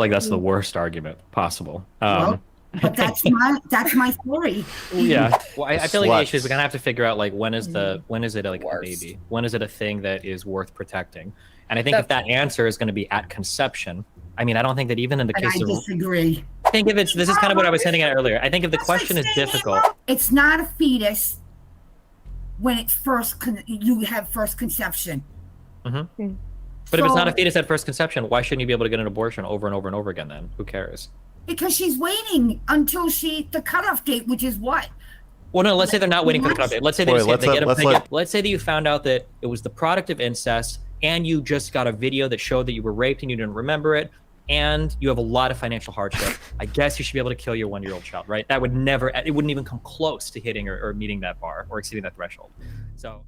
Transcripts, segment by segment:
like that's the worst argument possible. Well, but that's my theory. Yeah. Well, I feel like the issue is Sluts. we're gonna have to figure out like when is it like a Worst. baby? When is it a thing that is worth protecting? And I think if that answer is going to be at conception, I mean, I don't think that even in the And case I of disagree. I think if it's this is kind of what I was hinting at earlier. I think if the question is difficult, It's not a fetus when it's you have first conception. but if it's not a fetus at first conception, why shouldn't you be able to get an abortion over and over and over again then? Who cares? Because she's waiting until the cutoff date, which is what? Well, no, let's say they're not waiting for the cutoff date. Let's say they just let's say that you found out that it was the product of incest and you just got a video that showed that you were raped and you didn't remember it, and you have a lot of financial hardship. I guess you should be able to kill your 1-year-old child, right? That would never, it wouldn't even come close to hitting or meeting that bar or exceeding that threshold. So,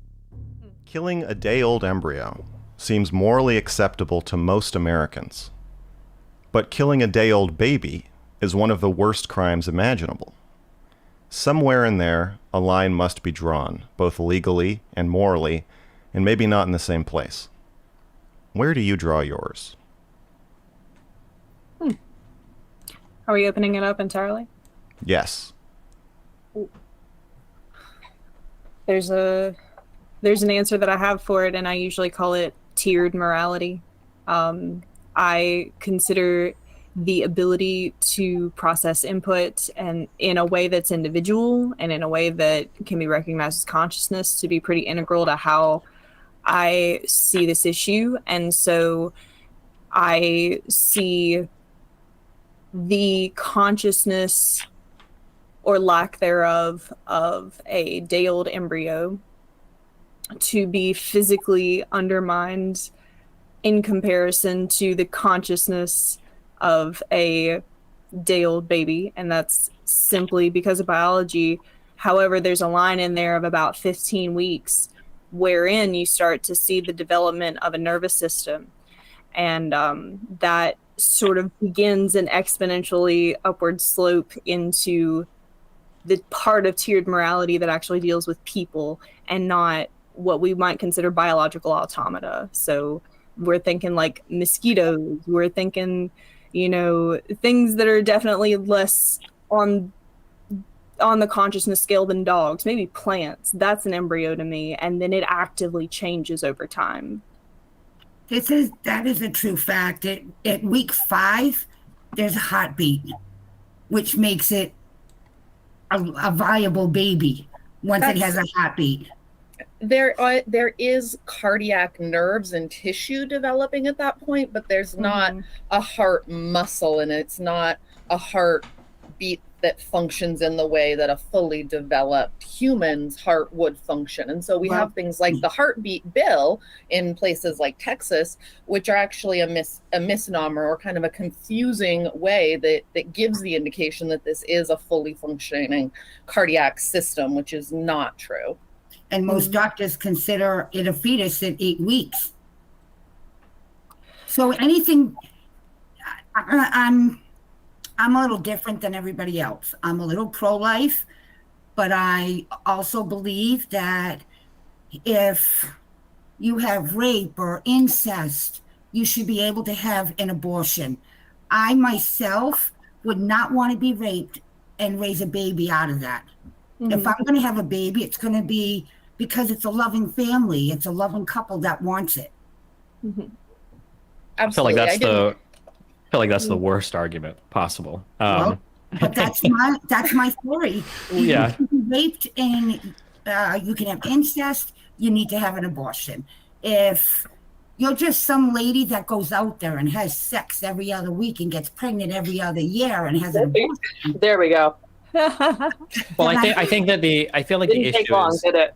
Killing a day-old embryo seems morally acceptable to most Americans. But killing a day-old baby is one of the worst crimes imaginable. Somewhere in there, a line must be drawn, both legally and morally, and maybe not in the same place. Where do you draw yours? Are we opening it up entirely? Yes. There's an answer that I have for it, and I usually call it tiered morality. I consider the ability to process input and in a way that's individual and in a way that can be recognized as consciousness to be pretty integral to how I see this issue. And so I see the consciousness or lack thereof of a day-old embryo to be physically undermined in comparison to the consciousness of a day-old baby, and that's simply because of biology. However, there's a line in there of about 15 weeks wherein you start to see the development of a nervous system, and that sort of begins an exponentially upward slope into the part of tiered morality that actually deals with people and not what we might consider biological automata. So we're thinking like mosquitoes, we're thinking, things that are definitely less on the consciousness scale than dogs, maybe plants. That's an embryo to me, and then it actively changes over time. That is a true fact. At week 5, there's a heartbeat, which makes it a viable baby once it has a heartbeat. There is cardiac nerves and tissue developing at that point, but there's not a heart muscle, and it's not a heartbeat that functions in the way that a fully developed human's heart would function. And so we have things like the heartbeat bill in places like Texas, which are actually a misnomer or kind of a confusing way that gives the indication that this is a fully functioning cardiac system, which is not true. And most doctors consider it a fetus at 8 weeks. So anything, I'm a little different than everybody else. I'm a little pro-life, but I also believe that if you have rape or incest, you should be able to have an abortion. I myself would not want to be raped and raise a baby out of that. If I'm going to have a baby, it's going to be because it's a loving family. It's a loving couple that wants it. Absolutely. I feel like that's the worst argument possible. Well, but that's my theory. Yeah. You can be raped and you can have incest. You need to have an abortion. If you're just some lady that goes out there and has sex every other week and gets pregnant every other year and has an abortion. There we go. Well, I feel like the issue is. Did it?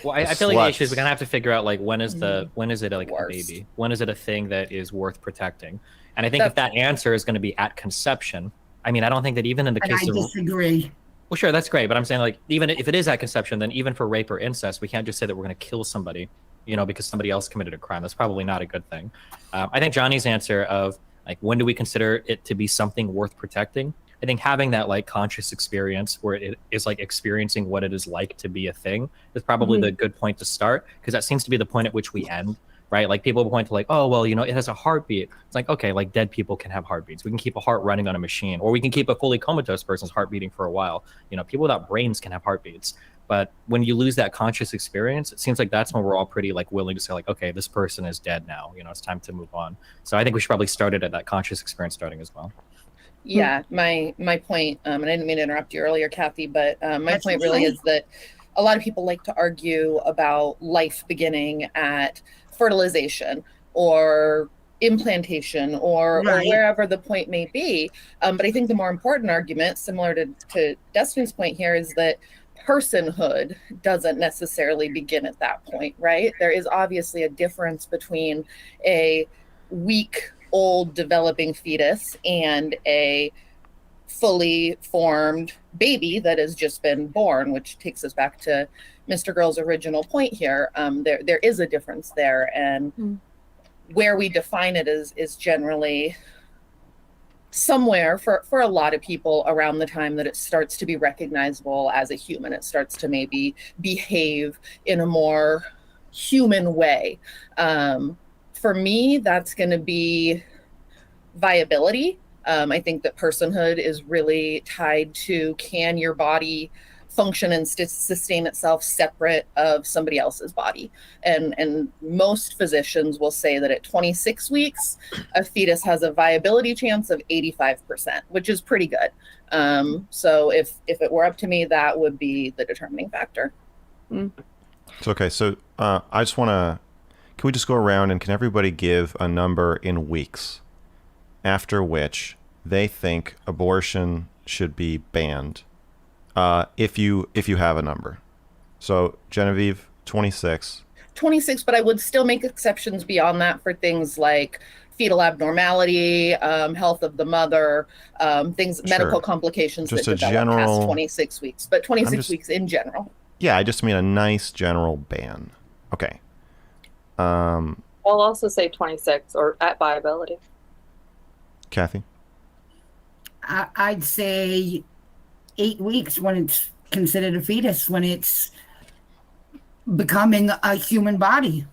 Well, I feel like the issue is we're gonna have to figure out like when is it like a baby? When is it a thing that is worth protecting? And I think if that answer is going to be at conception, I mean, I don't think that even in the case of. I disagree. Well, sure, that's great, but I'm saying like even if it is at conception, then even for rape or incest, we can't just say that we're going to kill somebody, because somebody else committed a crime. That's probably not a good thing. I think Johnny's answer of like when do we consider it to be something worth protecting? I think having that like conscious experience where it is like experiencing what it is like to be a thing is probably the good point to start, because that seems to be the point at which we end right? Like people point to like, oh, well, you know, it has a heartbeat. It's like, okay, like dead people can have heartbeats. We can keep a heart running on a machine, or we can keep a fully comatose person's heart beating for a while. You know, people without brains can have heartbeats. But when you lose that conscious experience, it seems like that's when we're all pretty like willing to say like, okay, this person is dead now. You know, it's time to move on. So I think we should probably start it at that conscious experience starting as well. Yeah, my point, and I didn't mean to interrupt you earlier, Kathy, but my That's point really fine. is that a lot of people like to argue about life beginning at fertilization or implantation or Right. wherever the point may be. But I think the more important argument, similar to Destiny's point here, is that personhood doesn't necessarily begin at that point, right? There is obviously a difference between a weak, old, developing fetus and a fully formed baby that has just been born, which takes us back to MrGirl's original point here. There is a difference there, and where we define it is generally somewhere for a lot of people around the time that it starts to be recognizable as a human. It starts to maybe behave in a more human way. For me, that's going to be viability. I think that personhood is really tied to, can your body function and sustain itself separate of somebody else's body? And most physicians will say that at 26 weeks, a fetus has a viability chance of 85%, which is pretty good. So if it were up to me, that would be the determining factor. So, okay, so I just want to, can we just go around and can everybody give a number in weeks after which they think abortion should be banned, if you have a number? So Genevieve, 26. 26, but I would still make exceptions beyond that for things like fetal abnormality, health of the mother, things, medical complications Just that a develop general, past 26 weeks, but 26 weeks in general. Yeah, I just mean a nice general ban. Okay. I'll also say 26 or at viability. Kathy? I'd say 8 weeks when it's considered a fetus, when it's becoming a human body.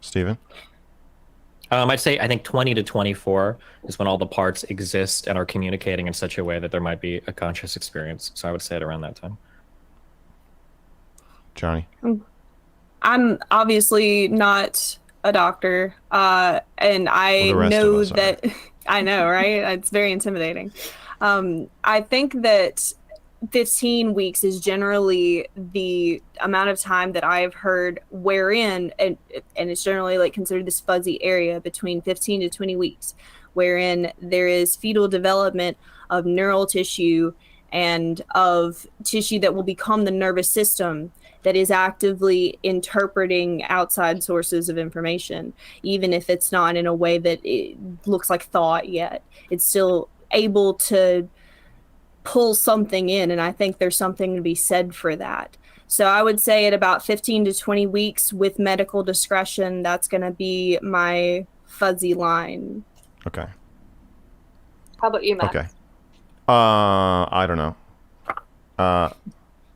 Steven? I'd say I think 20 to 24 is when all the parts exist and are communicating in such a way that there might be a conscious experience. So I would say it around that time. Johnny? I'm obviously not a doctor, and I know that I know, right? It's very intimidating. I think that 15 weeks is generally the amount of time that I've heard wherein, and it's generally like considered this fuzzy area between 15 to 20 weeks, wherein there is fetal development of neural tissue and of tissue that will become the nervous system that is actively interpreting outside sources of information, even if it's not in a way that it looks like thought yet. It's still able to pull something in, and I think there's something to be said for that. So I would say at about 15 to 20 weeks with medical discretion, that's going to be my fuzzy line. Okay. How about you, Matt? Okay. I don't know.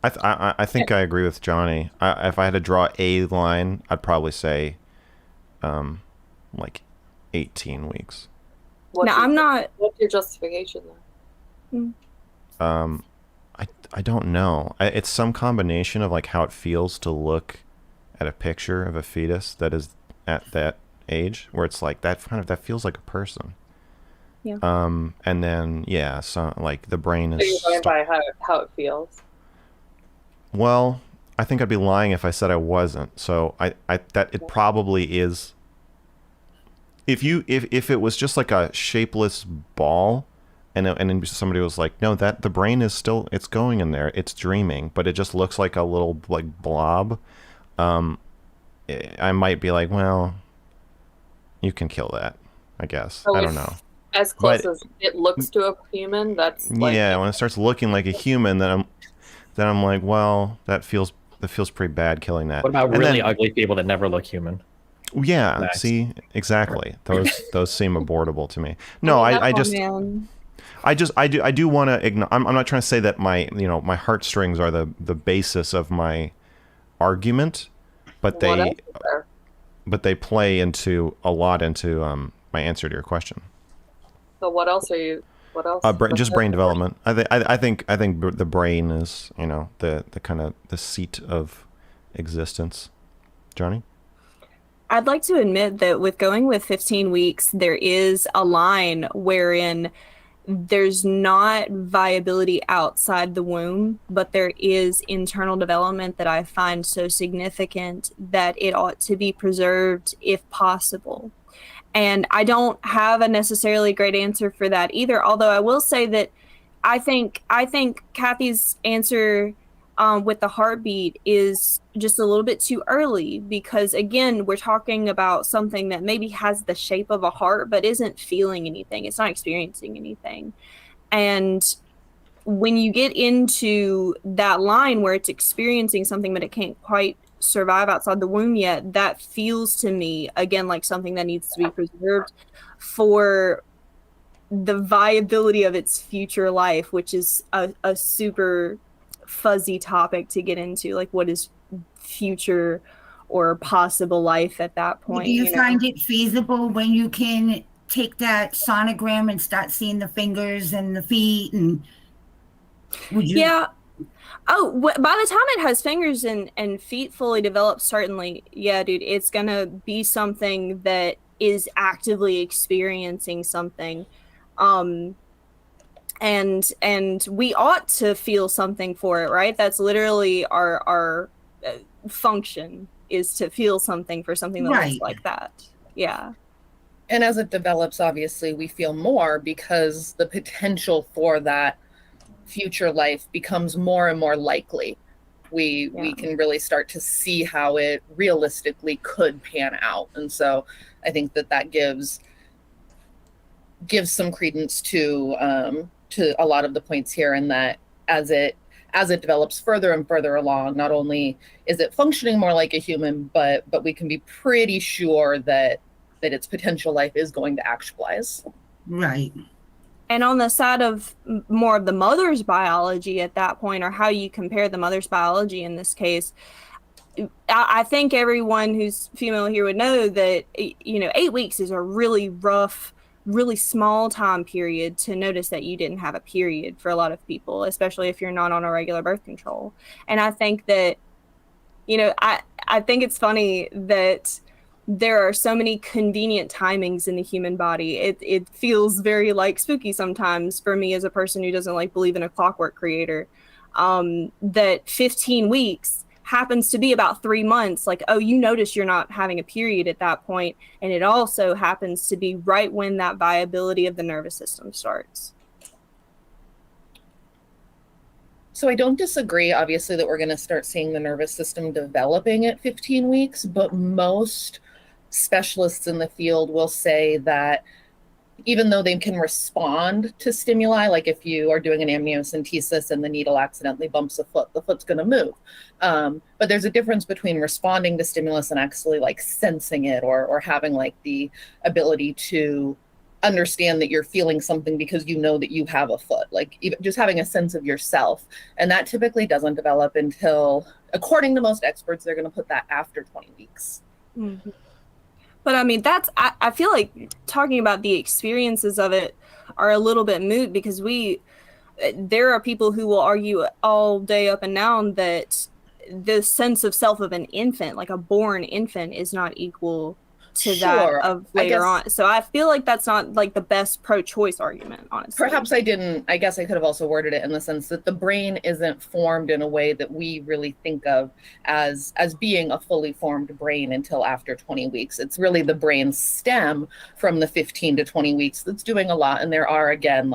I think I agree with Johnny. If I had to draw a line, I'd probably say, like 18 weeks. What's your justification then? I don't know. It's some combination of like how it feels to look at a picture of a fetus that is at that age, where it's like that that feels like a person. Yeah. And then so like the brain is. So you're going by how it feels. Well, I think I'd be lying if I said I wasn't. So I that it probably is. If it was just like a shapeless ball, and then somebody was like, no, that the brain is still, it's going in there, it's dreaming, but it just looks like a little like blob. I might be like, well, you can kill that, I guess. So I don't know. As close as it looks to a human, that's like, when it starts looking like a human, then I'm like, well, that feels pretty bad killing that. What about really ugly people that never look human? Yeah, nice. See, exactly. Those seem abortable to me. No, I do want to ignore. I'm not trying to say that my heartstrings are the basis of my argument, but they. but they play into a lot into my answer to your question. So what else? Just brain development. I think the brain is, you know, the kind of the seat of existence. Johnny? I'd like to admit that with going with 15 weeks, there is a line wherein there's not viability outside the womb, but there is internal development that I find so significant that it ought to be preserved if possible. And I don't have a necessarily great answer for that either, although I will say that I think Kathy's answer with the heartbeat is just a little bit too early, because again, we're talking about something that maybe has the shape of a heart but isn't feeling anything. It's not experiencing anything. And when you get into that line where it's experiencing something but it can't quite survive outside the womb yet, that feels to me again like something that needs to be preserved for the viability of its future life, which is a super fuzzy topic to get into. Like, what is future or possible life at that point? Do you find it feasible when you can take that sonogram and start seeing the fingers and the feet? And would you? Yeah. Oh, by the time it has fingers and feet fully developed, certainly, yeah, dude, it's gonna be something that is actively experiencing something. And we ought to feel something for it, right? That's literally our function, is to feel something for something that looks like that. Yeah. And as it develops, obviously, we feel more because the potential for that future life becomes more and more likely. We can really start to see how it realistically could pan out. And so I think that gives some credence to a lot of the points here, and that as it develops further and further along, not only is it functioning more like a human, but we can be pretty sure that its potential life is going to actualize. Right. And on the side of more of the mother's biology at that point, or how you compare the mother's biology in this case, I think everyone who's female here would know that, 8 weeks is a really rough, really small time period to notice that you didn't have a period for a lot of people, especially if you're not on a regular birth control. And I think that, I think it's funny that there are so many convenient timings in the human body. It feels very like spooky sometimes for me as a person who doesn't believe in a clockwork creator, that 15 weeks happens to be about 3 months. You notice you're not having a period at that point, and it also happens to be right when that viability of the nervous system starts. So I don't disagree, obviously, that we're going to start seeing the nervous system developing at 15 weeks, but most specialists in the field will say that even though they can respond to stimuli, like if you are doing an amniocentesis and the needle accidentally bumps a foot, the foot's going to move. But there's a difference between responding to stimulus and actually sensing it, or having the ability to understand that you're feeling something because you know that you have a foot, even just having a sense of yourself. And that typically doesn't develop until, according to most experts, they're going to put that after 20 weeks. Mm-hmm. But I mean, I feel like talking about the experiences of it are a little bit moot, because there are people who will argue all day up and down that the sense of self of an infant, like a born infant, is not equal to that of later on. So I feel like that's not the best pro-choice argument, honestly. Perhaps I guess I could have also worded it in the sense that the brain isn't formed in a way that we really think of as being a fully formed brain until after 20 weeks. It's really the brain stem from the 15 to 20 weeks that's doing a lot. And there are, again,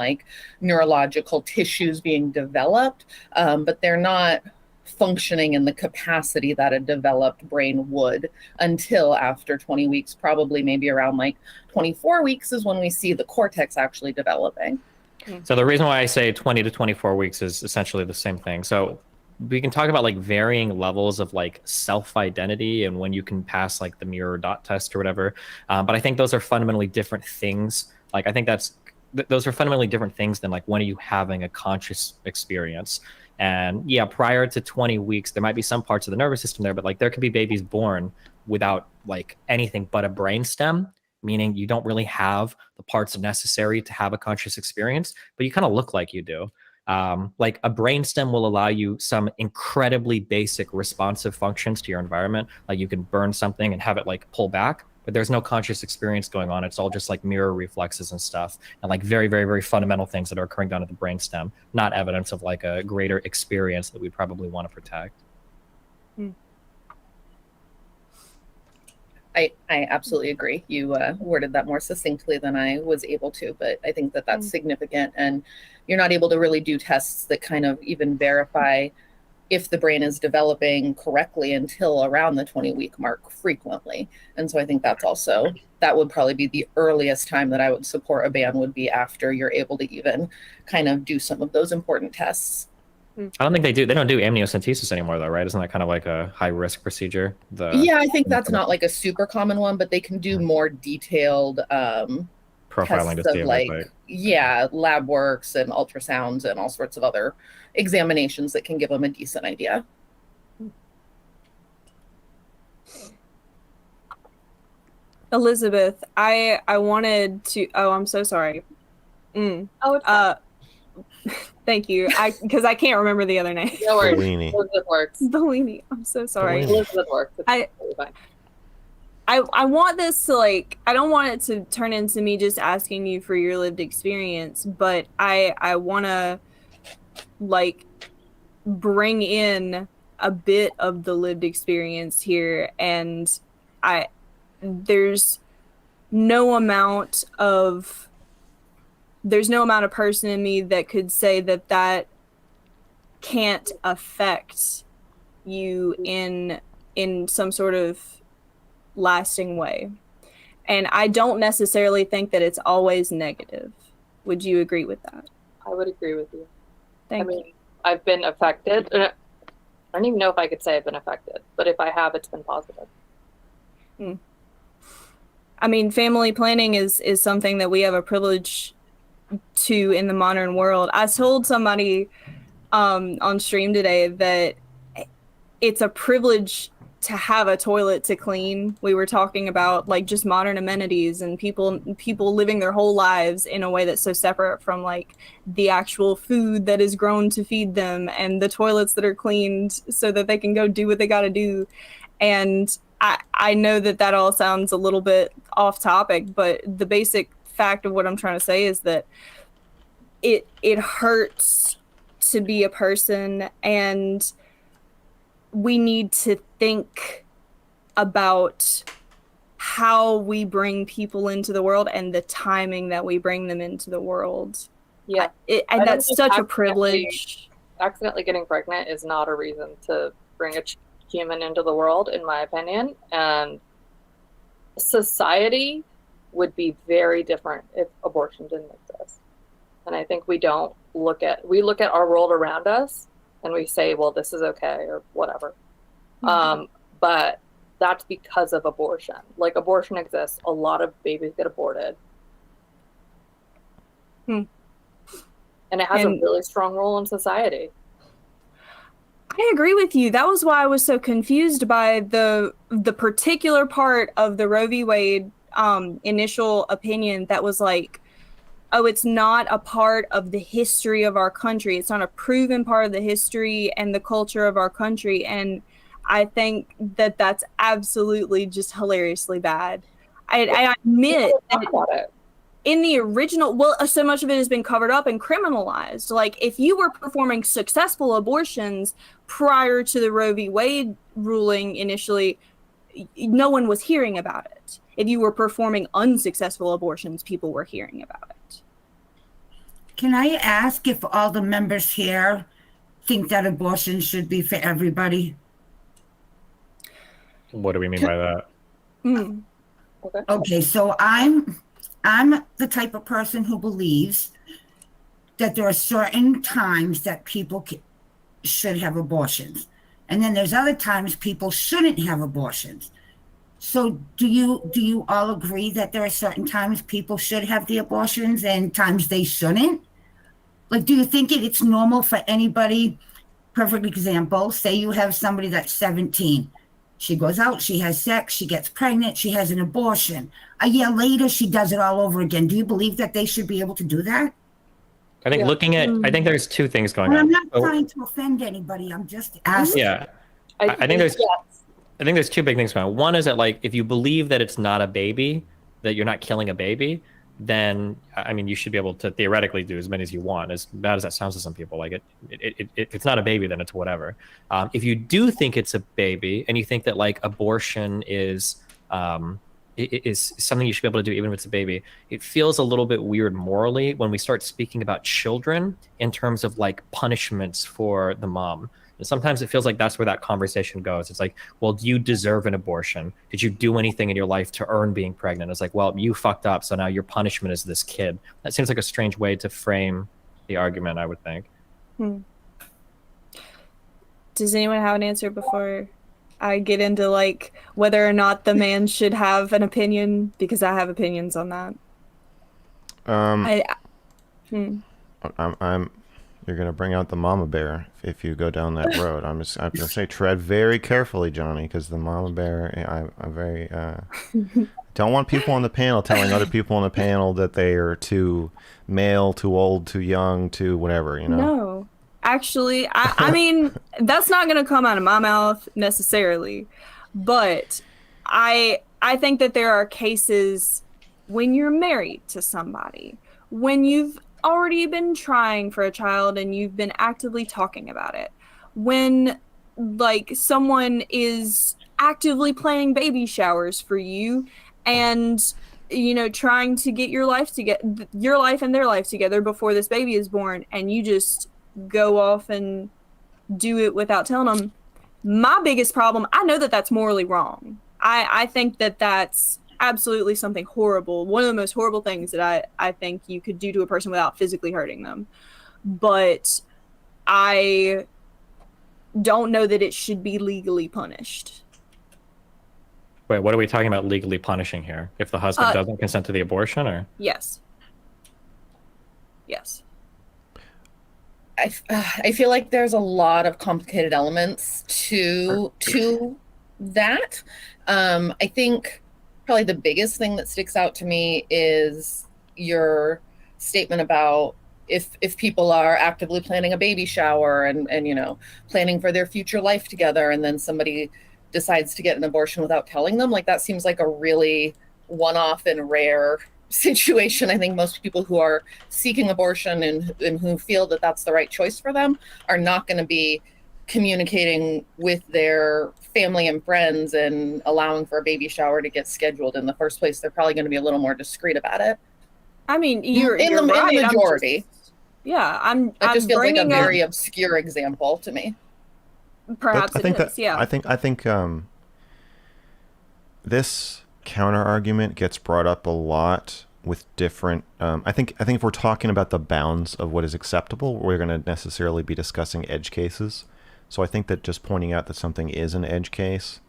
neurological tissues being developed, but they're not functioning in the capacity that a developed brain would until after 20 weeks, probably maybe around 24 weeks is when we see the cortex actually developing. So the reason why I say 20 to 24 weeks is essentially the same thing. So we can talk about varying levels of self-identity and when you can pass the mirror dot test or whatever. But I think those are fundamentally different things. I think those are fundamentally different things than when are you having a conscious experience. And yeah, prior to 20 weeks, there might be some parts of the nervous system there, but there could be babies born without like anything but a brainstem, meaning you don't really have the parts necessary to have a conscious experience, but you kind of look like you do. Like a brainstem will allow you some incredibly basic responsive functions to your environment. Like you can burn something and have it like pull back, but there's no conscious experience going on. It's all just like mirror reflexes and stuff, and like very, very, very fundamental things that are occurring down at the brainstem, not evidence of like a greater experience that we probably want to protect. I absolutely agree. You worded that more succinctly than I was able to, but I think that that's significant. And you're not able to really do tests that kind of even verify if the brain is developing correctly until around the 20-week mark frequently. And so I think that's also, that would probably be the earliest time that I would support a ban, would be after you're able to even kind of do some of those important tests. I don't think they don't do amniocentesis anymore though, right? Isn't that kind of like a high risk procedure? Yeah, I think that's not like a super common one, but they can do more detailed profiling to see of like lab works and ultrasounds and all sorts of other examinations that can give them a decent idea. Elizabeth, I wanted to, I'm so sorry. Thank you. Because I can't remember the other name. No worries. Bellini. Elizabeth works. Bellini. I'm so sorry. Elizabeth works. It's totally fine. I want this to like, I don't want it to turn into me just asking you for your lived experience, but I want to like bring in a bit of the lived experience here. And there's no amount of person in me that could say that can't affect you in some sort of lasting way. And I don't necessarily think that it's always negative. Would you agree with that? I would agree with you. Thank you. I've been affected. I don't even know if I could say I've been affected, but if I have, it's been positive. I mean, family planning is something that we have a privilege to in the modern world. I told somebody on stream today that it's a privilege to have a toilet to clean. We were talking about like just modern amenities and people living their whole lives in a way that's so separate from like the actual food that is grown to feed them and the toilets that are cleaned so that they can go do what they got to do. And I know that all sounds a little bit off topic, but the basic fact of what I'm trying to say is that it hurts to be a person, and we need to think about how we bring people into the world and the timing that we bring them into the world. Yeah. And that's such a privilege. Accidentally getting pregnant is not a reason to bring a human into the world, in my opinion. And society would be very different if abortion didn't exist. And I think we look at our world around us and we say, well, this is okay or whatever. But that's because of abortion. Like, abortion exists. A lot of babies get aborted. And it has a really strong role in society. I agree with you. That was why I was so confused by the particular part of the Roe v. Wade initial opinion that was like, oh, it's not a part of the history of our country. It's not a proven part of the history and the culture of our country. And I think that that's absolutely just hilariously bad. I admit that in the original, well, so much of it has been covered up and criminalized. Like, if you were performing successful abortions prior to the Roe v. Wade ruling initially, no one was hearing about it. If you were performing unsuccessful abortions, people were hearing about it. Can I ask if all the members here think that abortion should be for everybody? What do we mean by that? Okay, so I'm the type of person who believes that there are certain times that people should have abortions. And then there's other times people shouldn't have abortions. So do you all agree that there are certain times people should have the abortions and times they shouldn't? Like, do you think it's normal for anybody? Perfect example, say you have somebody that's 17. She goes out, she has sex, she gets pregnant, she has an abortion. A year later, she does it all over again. Do you believe that they should be able to do that? I think I think there's two things going And on. I'm not trying to offend anybody. I'm just asking. Yeah. I think there's two big things going on. One is that, like, if you believe that it's not a baby, that you're not killing a baby, then I mean, you should be able to theoretically do as many as you want. As bad as that sounds to some people, like if it's not a baby, then it's whatever. If you do think it's a baby and you think that like abortion is something you should be able to do even if it's a baby, it feels a little bit weird morally when we start speaking about children in terms of like punishments for the mom. And sometimes it feels like that's where that conversation goes. It's like, well, do you deserve an abortion? Did you do anything in your life to earn being pregnant? It's like, well, you fucked up, so now your punishment is this kid. That seems like a strange way to frame the argument, I would think. Does anyone have an answer before I get into like whether or not the man should have an opinion? Because I have opinions on that. You're gonna bring out the mama bear if you go down that road. I'm gonna say tread very carefully, Johnny, because the mama bear. I'm very don't want people on the panel telling other people on the panel that they are too male, too old, too young, too whatever. You know. No, actually, I mean that's not gonna come out of my mouth necessarily, but I think that there are cases when you're married to somebody, when you've already been trying for a child and you've been actively talking about it, when like someone is actively planning baby showers for you and you know trying to get your life and their life together before this baby is born, and you just go off and do it without telling them. My biggest problem, I know that that's morally wrong. I think that that's absolutely something horrible. One of the most horrible things that I think you could do to a person without physically hurting them. But I don't know that it should be legally punished. Wait, what are we talking about legally punishing here? If the husband doesn't consent to the abortion, or? Yes. I feel like there's a lot of complicated elements to that. I think probably the biggest thing that sticks out to me is your statement about if people are actively planning a baby shower and you know planning for their future life together, and then somebody decides to get an abortion without telling them, like that seems like a really one-off and rare situation. I think most people who are seeking abortion and who feel that that's the right choice for them are not going to be communicating with their family and friends and allowing for a baby shower to get scheduled in the first place. They're probably going to be a little more discreet about it. I mean, you're right. In the majority. That just feels like a very obscure example to me. Perhaps I think it is, yeah. I think this counter argument gets brought up a lot with different. I think if we're talking about the bounds of what is acceptable, we're going to necessarily be discussing edge cases. So I think that just pointing out that something is an edge case,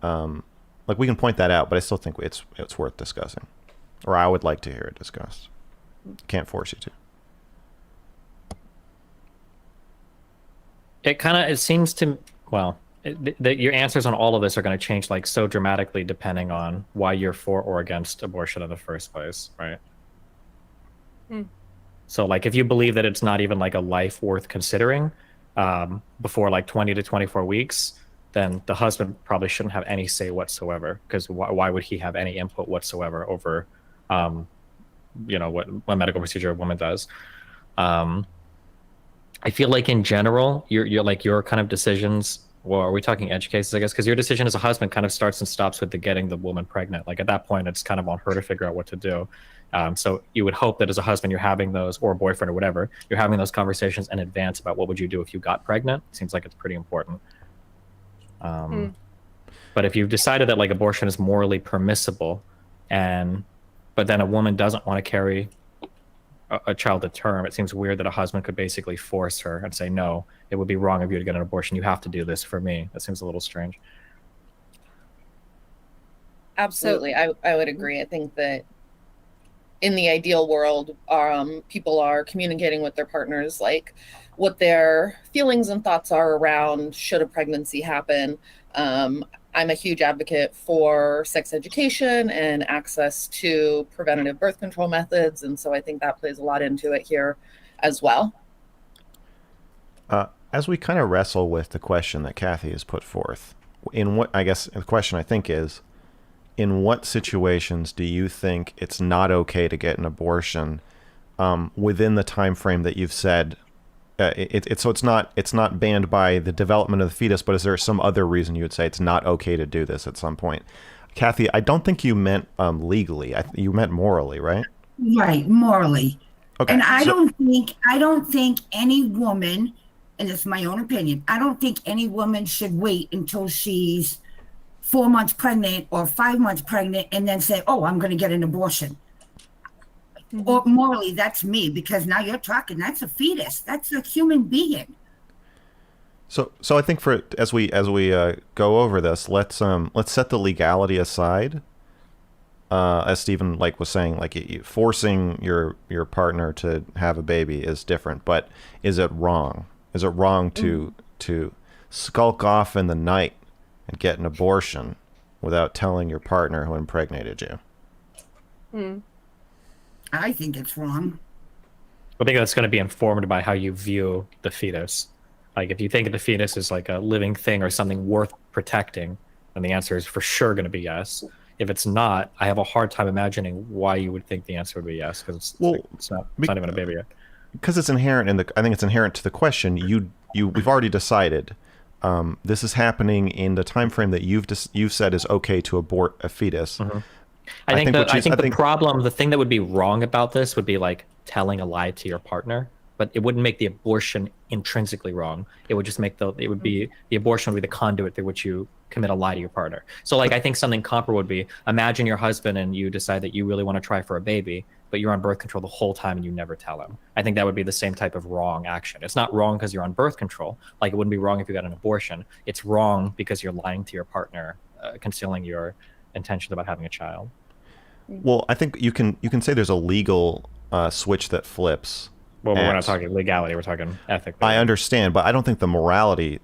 like we can point that out, but I still think it's worth discussing, or I would like to hear it discussed. Can't force you to. It seems to, well, your answers on all of this are going to change like so dramatically depending on why you're for or against abortion in the first place, right? So like if you believe that it's not even like a life worth considering before like 20 to 24 weeks, then the husband probably shouldn't have any say whatsoever, because why would he have any input whatsoever over you know what medical procedure a woman does. I feel like in general your kind of decisions, well, are we talking edge cases, I guess, because your decision as a husband kind of starts and stops with the getting the woman pregnant. Like at that point it's kind of on her to figure out what to do. So you would hope that as a husband you're having those, or a boyfriend or whatever, you're having those conversations in advance about what would you do if you got pregnant. It seems like it's pretty important. But if you've decided that like abortion is morally permissible, but then a woman doesn't want to carry a child to term, it seems weird that a husband could basically force her and say, no, it would be wrong of you to get an abortion. You have to do this for me. That seems a little strange. Absolutely. I would agree. I think that in the ideal world, people are communicating with their partners, like what their feelings and thoughts are around should a pregnancy happen. I'm a huge advocate for sex education and access to preventative birth control methods. And so I think that plays a lot into it here as well. As we kind of wrestle with the question that Kathy has put forth, I guess the question I think is, in what situations do you think it's not okay to get an abortion within the time frame that you've said? So it's not banned by the development of the fetus, but is there some other reason you would say it's not okay to do this at some point? Kathy, I don't think you meant legally. You meant morally, right? Right, morally. Okay. And I don't think any woman, and it's my own opinion, I don't think any woman should wait until she's 4 months pregnant or 5 months pregnant and then say, oh, I'm going to get an abortion. Or morally, that's me, because now you're talking, that's a fetus. That's a human being. So I think as we go over this, let's set the legality aside. As Stephen was saying, forcing your partner to have a baby is different, but is it wrong? Is it wrong to skulk off in the night and get an abortion without telling your partner who impregnated you? I think it's wrong. I think that's going to be informed by how you view the fetus. Like, if you think of the fetus as like a living thing or something worth protecting, then the answer is for sure going to be yes. If it's not, I have a hard time imagining why you would think the answer would be yes, because it's not even a baby yet. Because it's inherent I think it's inherent to the question. We've already decided this is happening in the time frame that you've said is okay to abort a fetus. Mm-hmm. I think the thing that would be wrong about this would be like telling a lie to your partner, but it wouldn't make the abortion intrinsically wrong. It would just make the abortion would be the conduit through which you commit a lie to your partner. So I think something comparable would be, imagine your husband and you decide that you really want to try for a baby, but you're on birth control the whole time and you never tell him. I think that would be the same type of wrong action. It's not wrong because you're on birth control. Like, it wouldn't be wrong if you got an abortion. It's wrong because you're lying to your partner, concealing your intention about having a child. Well, I think you can say there's a legal switch that flips. Well, we're not talking legality, we're talking ethics. I understand, but I don't think the morality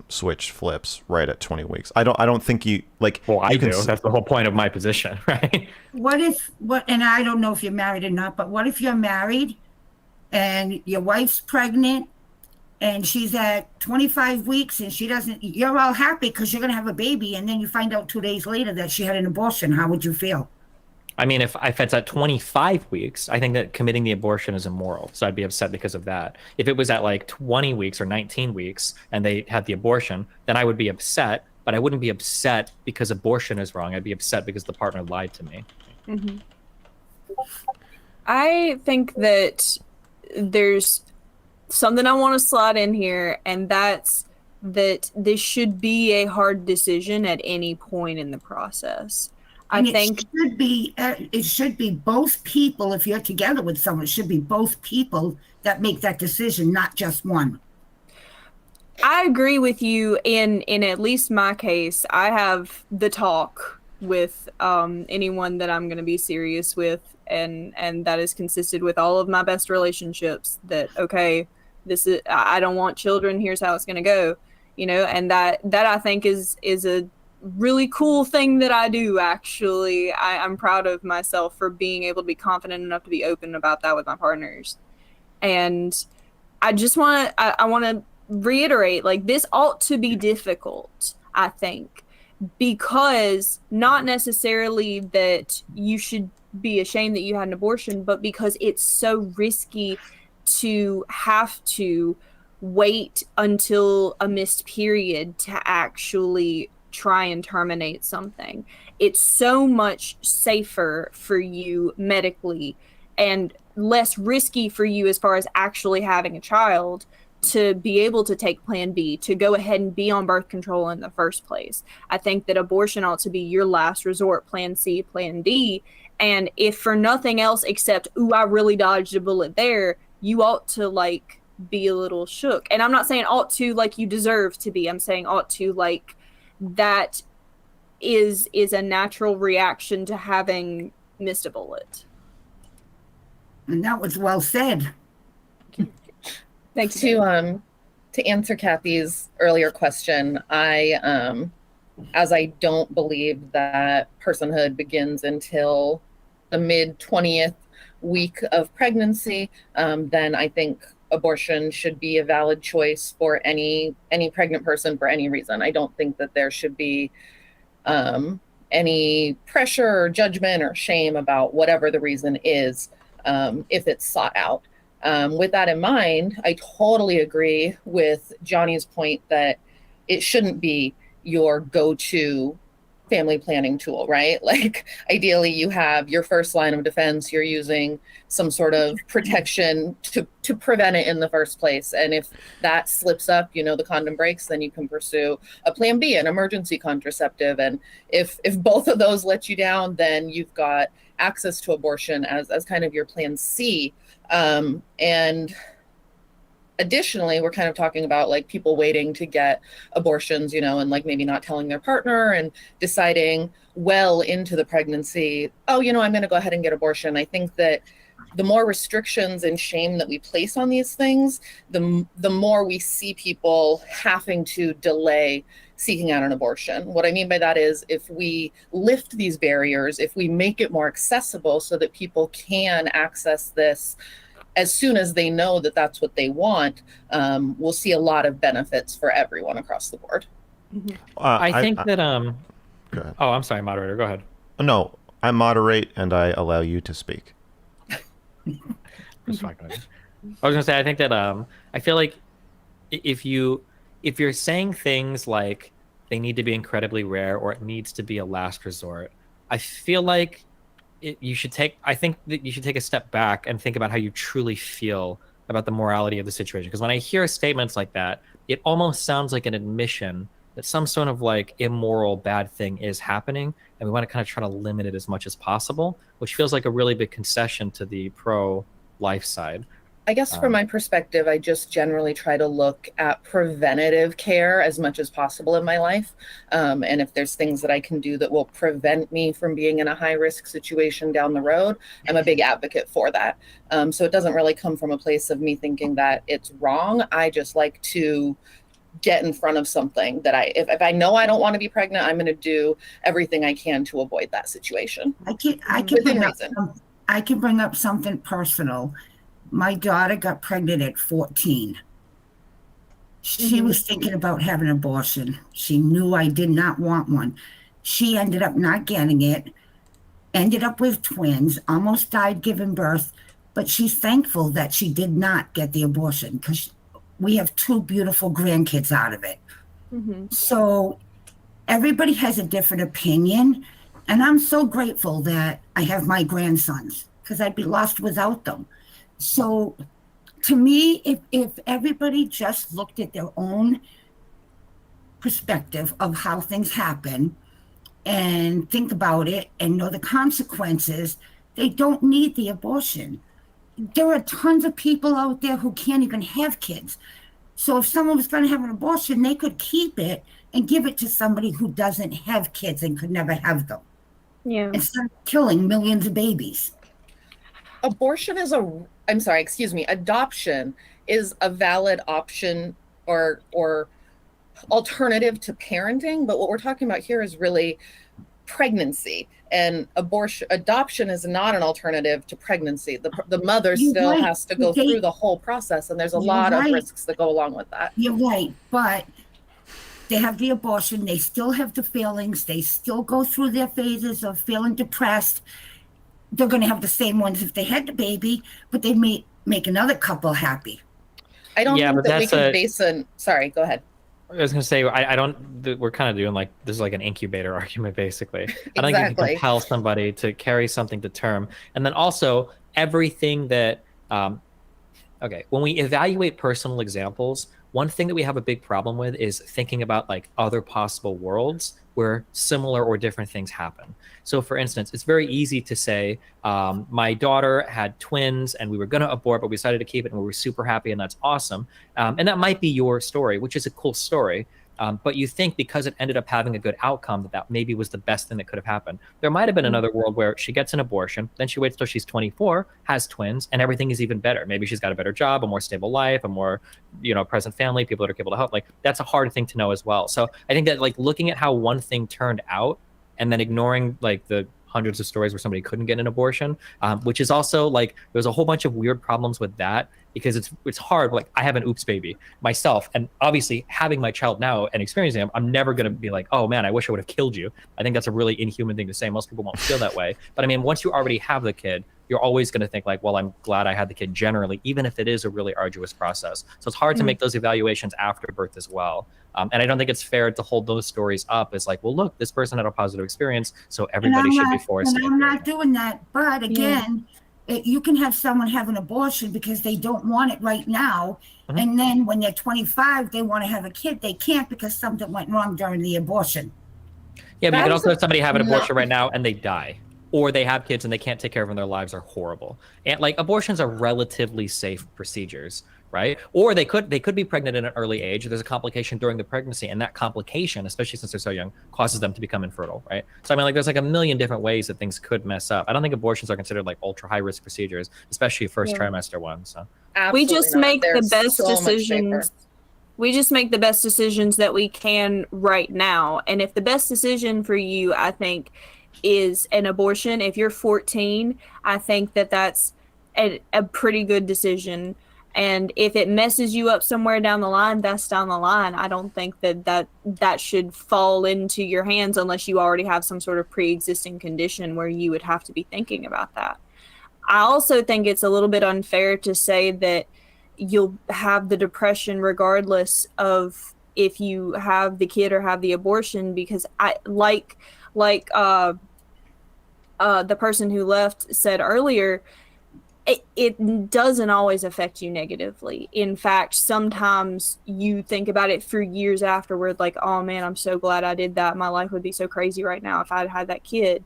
switch flips right at 20 weeks. I don't think you like. Well, I do. That's the whole point of my position, right? And I don't know if you're married or not, but what if you're married and your wife's pregnant and she's at 25 weeks and you're all happy because you're going to have a baby, and then you find out 2 days later that she had an abortion? How would you feel? I mean, if it's at 25 weeks, I think that committing the abortion is immoral. So I'd be upset because of that. If it was at like 20 weeks or 19 weeks and they had the abortion, then I would be upset, but I wouldn't be upset because abortion is wrong. I'd be upset because the partner lied to me. Mm-hmm. I think that there's something I want to slide in here, and that's that this should be a hard decision at any point in the process. It should be both people. If you're together with someone, it should be both people that make that decision, not just one. I agree with you. In at least my case, I have the talk with anyone that I'm going to be serious with, and that is consisted with all of my best relationships. That okay, I don't want children. Here's how it's going to go. And that I think is a really cool thing that I do. Actually, I'm proud of myself for being able to be confident enough to be open about that with my partners. And I just want to reiterate, like, this ought to be difficult, I think, because not necessarily that you should be ashamed that you had an abortion, but because it's so risky to have to wait until a missed period to actually try and terminate something. It's so much safer for you medically and less risky for you as far as actually having a child to be able to take plan B, to go ahead and be on birth control in the first place. I think that abortion ought to be your last resort, plan C, plan D. And if for nothing else except, ooh, I really dodged a bullet there, you ought to like be a little shook. And I'm not saying ought to like you deserve to be. I'm saying ought to like that is a natural reaction to having missed a bullet. And that was well said. Thanks. To answer Kathy's earlier question, I as I don't believe that personhood begins until the mid 20th week of pregnancy, then I think abortion should be a valid choice for any pregnant person for any reason. I don't think that there should be any pressure or judgment or shame about whatever the reason is, if it's sought out. With that in mind, I totally agree with Johnny's point that it shouldn't be your go-to family planning tool, right? Like ideally you have your first line of defense, you're using some sort of protection to prevent it in the first place. And if that slips up, the condom breaks, then you can pursue a plan B, an emergency contraceptive. And if both of those let you down, then you've got access to abortion as kind of your plan C. And additionally, we're kind of talking about like people waiting to get abortions, and like maybe not telling their partner and deciding well into the pregnancy, oh, I'm going to go ahead and get abortion. I think that the more restrictions and shame that we place on these things, the more we see people having to delay seeking out an abortion. What I mean by that is if we lift these barriers, if we make it more accessible so that people can access this as soon as they know that that's what they want, we'll see a lot of benefits for everyone across the board. I think that Go ahead. Oh, I'm sorry, moderator. Go ahead. No, I moderate and I allow you to speak. I was gonna say, I think that I feel like if you're saying things like they need to be incredibly rare or it needs to be a last resort, I feel like I think that you should take a step back and think about how you truly feel about the morality of the situation. Because when I hear statements like that, it almost sounds like an admission that some sort of like immoral bad thing is happening, and we want to kind of try to limit it as much as possible, which feels like a really big concession to the pro-life side. I guess from my perspective, I just generally try to look at preventative care as much as possible in my life. And if there's things that I can do that will prevent me from being in a high risk situation down the road, I'm a big advocate for that. So it doesn't really come from a place of me thinking that it's wrong. I just like to get in front of something that if I know I don't want to be pregnant, I'm going to do everything I can to avoid that situation. I can bring up something personal. My daughter got pregnant at 14. She was thinking about having an abortion. She knew I did not want one. She ended up not getting it, ended up with twins, almost died giving birth, but she's thankful that she did not get the abortion because we have 2 beautiful grandkids out of it. So everybody has a different opinion, and I'm so grateful that I have my grandsons because I'd be lost without them. So to me, if everybody just looked at their own perspective of how things happen and think about it and know the consequences, they don't need the abortion. There are tons of people out there who can't even have kids. So if someone was going to have an abortion, they could keep it and give it to somebody who doesn't have kids and could never have them. Yeah. Instead of killing millions of babies. Adoption is a valid option or alternative to parenting, but what we're talking about here is really pregnancy, and adoption is not an alternative to pregnancy. The mother still has to go through the whole process, and there's a lot of risks that go along with that. You're right, but they have the abortion, they still have the feelings, they still go through their phases of feeling depressed. They're going to have the same ones if they had the baby, but they may make another couple happy. I don't think that we can base sorry, go ahead. I was going to say, we're kind of doing like, this is like an incubator argument, basically. I don't think you can compel somebody to carry something to term. And then also everything that, when we evaluate personal examples, one thing that we have a big problem with is thinking about like other possible worlds where similar or different things happen. So for instance, it's very easy to say, my daughter had twins and we were going to abort, but we decided to keep it and we were super happy and that's awesome. And that might be your story, which is a cool story. But you think because it ended up having a good outcome, that maybe was the best thing that could have happened. There might have been another world where she gets an abortion, then she waits till she's 24, has twins, and everything is even better. Maybe she's got a better job, a more stable life, a more, present family, people that are able to help. Like, that's a hard thing to know as well. So I think that, like, looking at how one thing turned out and then ignoring, like, the hundreds of stories where somebody couldn't get an abortion, which is also, like, there's a whole bunch of weird problems with that, because it's hard. Like, I have an oops baby myself, and obviously having my child now and experiencing him, I'm never going to be like, oh man, I wish I would have killed you. I think that's a really inhuman thing to say. Most people won't feel that way. But I mean, once you already have the kid, you're always going to think like, well, I'm glad I had the kid generally, even if it is a really arduous process. So it's hard to make those evaluations after birth as well. And I don't think it's fair to hold those stories up as like, well, look, this person had a positive experience, so everybody should be forced. And I'm not doing that. But again, you can have someone have an abortion because they don't want it right now. And then when they're 25, they want to have a kid. They can't because something went wrong during the abortion. Yeah, but you can also have somebody have an abortion right now and they die. Or they have kids and they can't take care of them, their lives are horrible. And like, abortions are relatively safe procedures, right? Or they could be pregnant at an early age. There's a complication during the pregnancy, and that complication, especially since they're so young, causes them to become infertile, right? So I mean, like, there's like a million different ways that things could mess up. I don't think abortions are considered like ultra high risk procedures, especially first trimester ones. So we just make the best decisions. We just make the best decisions that we can right now. And if the best decision for you, I think, is an abortion, if you're 14, I think that that's a pretty good decision. And if it messes you up somewhere down the line, that's down the line. I don't think that should fall into your hands unless you already have some sort of pre-existing condition where you would have to be thinking about that. I also think it's a little bit unfair to say that you'll have the depression regardless of if you have the kid or have the abortion, because I like the person who left said earlier, it doesn't always affect you negatively. In fact, sometimes you think about it for years afterward, like, oh man, I'm so glad I did that. My life would be so crazy right now if I'd had that kid.